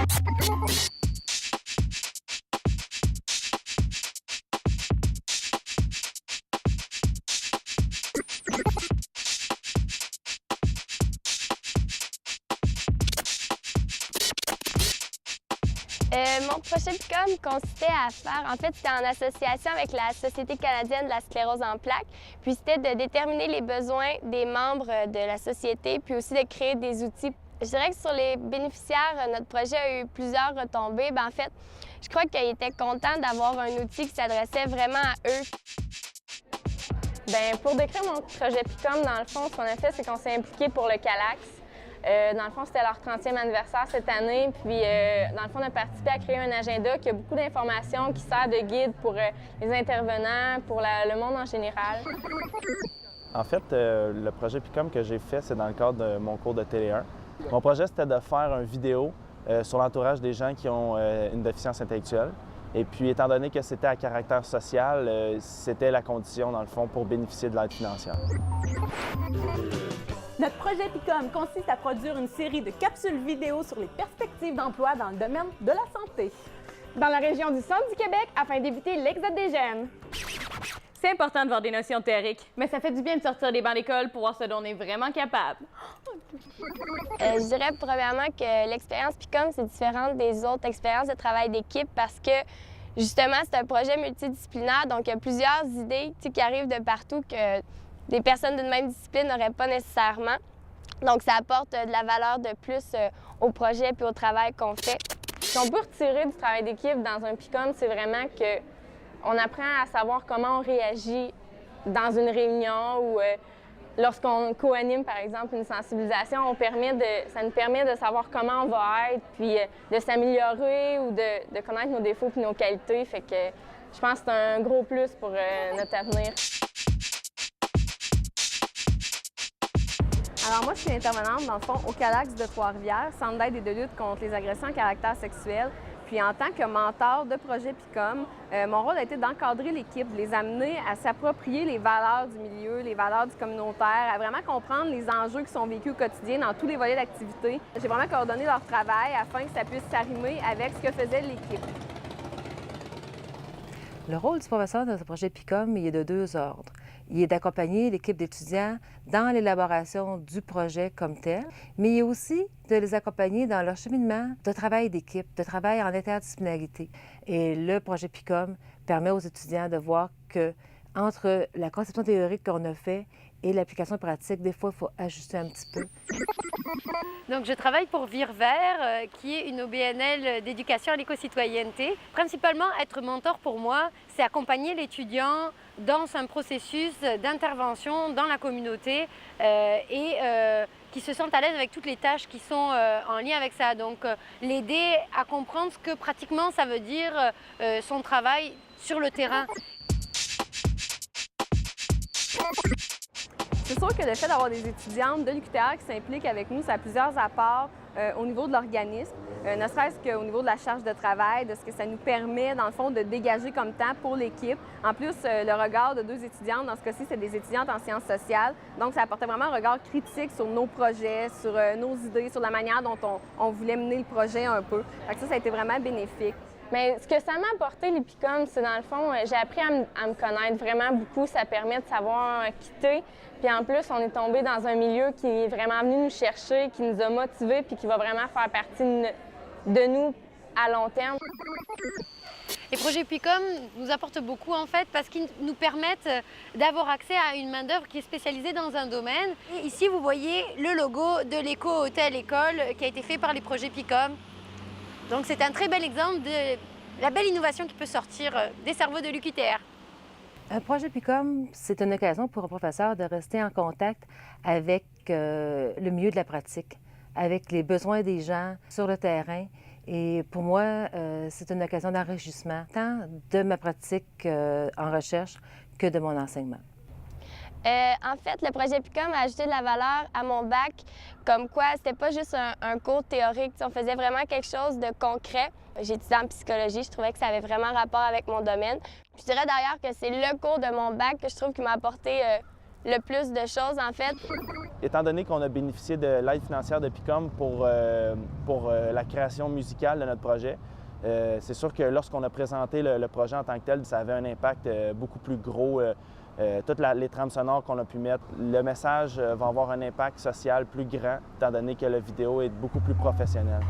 Mon projet PICOM consistait à faire, en fait, c'était en association avec la Société canadienne de la sclérose en plaques, puis c'était de déterminer les besoins des membres de la société, puis aussi de créer des outils. Je dirais que sur les bénéficiaires, notre projet a eu plusieurs retombées. En fait, je crois qu'ils étaient contents d'avoir un outil qui s'adressait vraiment à eux. Pour décrire mon projet PICOM, dans le fond, ce qu'on a fait, c'est qu'on s'est impliqué pour le CALAX. Dans le fond, c'était leur 30e anniversaire cette année. Puis, dans le fond, on a participé à créer un agenda qui a beaucoup d'informations, qui sert de guide pour les intervenants, pour le monde en général. En fait, le projet PICOM que j'ai fait, c'est dans le cadre de mon cours de Télé 1. Mon projet, c'était de faire une vidéo sur l'entourage des gens qui ont une déficience intellectuelle. Et puis, étant donné que c'était à caractère social, c'était la condition, dans le fond, pour bénéficier de l'aide financière. Notre projet PICOM consiste à produire une série de capsules vidéo sur les perspectives d'emploi dans le domaine de la santé. Dans la région du centre du Québec, afin d'éviter l'exode des jeunes. C'est important de voir des notions théoriques, mais ça fait du bien de sortir des bancs d'école pour voir ce dont on est vraiment capable. Je dirais premièrement que l'expérience PICOM, c'est différente des autres expériences de travail d'équipe parce que, justement, c'est un projet multidisciplinaire, donc il y a plusieurs idées qui arrivent de partout que des personnes d'une même discipline n'auraient pas nécessairement. Donc, ça apporte de la valeur de plus au projet puis au travail qu'on fait. Ce qu'on peut retirer du travail d'équipe dans un PICOM, c'est vraiment qu'on apprend à savoir comment on réagit dans une réunion ou lorsqu'on co-anime, par exemple, une sensibilisation. Ça nous permet de savoir comment on va être, puis de s'améliorer ou de connaître nos défauts puis nos qualités. Fait que je pense que c'est un gros plus pour notre avenir. Alors moi, je suis intervenante, dans le fond, au CALAX de Trois-Rivières, Centre d'aide et de lutte contre les agressions à caractère sexuel. Puis en tant que mentor de projet PICOM, mon rôle a été d'encadrer l'équipe, de les amener à s'approprier les valeurs du milieu, les valeurs du communautaire, à vraiment comprendre les enjeux qui sont vécus au quotidien dans tous les volets d'activité. J'ai vraiment coordonné leur travail afin que ça puisse s'arrimer avec ce que faisait l'équipe. Le rôle du professeur dans ce projet PICOM, il est de deux ordres. Il est d'accompagner l'équipe d'étudiants dans l'élaboration du projet comme tel, mais il est aussi de les accompagner dans leur cheminement de travail d'équipe, de travail en interdisciplinarité. Et le projet PICOM permet aux étudiants de voir que entre la conception théorique qu'on a fait et l'application pratique, des fois, il faut ajuster un petit peu. Donc, je travaille pour Vire Vert, qui est une OBNL d'éducation à l'éco-citoyenneté. Principalement, être mentor pour moi, c'est accompagner l'étudiant dans un processus d'intervention dans la communauté et qui se sentent à l'aise avec toutes les tâches qui sont en lien avec ça. Donc, l'aider à comprendre ce que pratiquement ça veut dire son travail sur le terrain. C'est sûr que le fait d'avoir des étudiantes de l'UQTR qui s'impliquent avec nous, ça a plusieurs apports au niveau de l'organisme, ne serait-ce qu'au niveau de la charge de travail, de ce que ça nous permet, dans le fond, de dégager comme temps pour l'équipe. En plus, le regard de deux étudiantes, dans ce cas-ci, c'est des étudiantes en sciences sociales. Donc, ça apportait vraiment un regard critique sur nos projets, sur nos idées, sur la manière dont on voulait mener le projet un peu. Fait que ça a été vraiment bénéfique. Mais ce que ça m'a apporté, les PICOM, c'est dans le fond, j'ai appris à me connaître vraiment beaucoup. Ça permet de savoir quitter. Puis en plus, on est tombé dans un milieu qui est vraiment venu nous chercher, qui nous a motivés, puis qui va vraiment faire partie de nous à long terme. Les projets PICOM nous apportent beaucoup en fait parce qu'ils nous permettent d'avoir accès à une main-d'œuvre qui est spécialisée dans un domaine. Et ici, vous voyez le logo de l'éco-hôtel-école qui a été fait par les projets PICOM. Donc c'est un très bel exemple de la belle innovation qui peut sortir des cerveaux de l'UQTR. Un projet PICOM, c'est une occasion pour un professeur de rester en contact avec le milieu de la pratique, avec les besoins des gens sur le terrain. Et pour moi, c'est une occasion d'enrichissement, tant de ma pratique en recherche que de mon enseignement. En fait, le projet PICOM a ajouté de la valeur à mon bac, comme quoi c'était pas juste un cours théorique, on faisait vraiment quelque chose de concret. J'ai étudié en psychologie, je trouvais que ça avait vraiment rapport avec mon domaine. Je dirais d'ailleurs que c'est le cours de mon bac que je trouve qui m'a apporté le plus de choses, en fait. Étant donné qu'on a bénéficié de l'aide financière de PICOM pour la création musicale de notre projet, c'est sûr que lorsqu'on a présenté le projet en tant que tel, ça avait un impact beaucoup plus gros. Toutes les trames sonores qu'on a pu mettre, le message va avoir un impact social plus grand, étant donné que la vidéo est beaucoup plus professionnelle.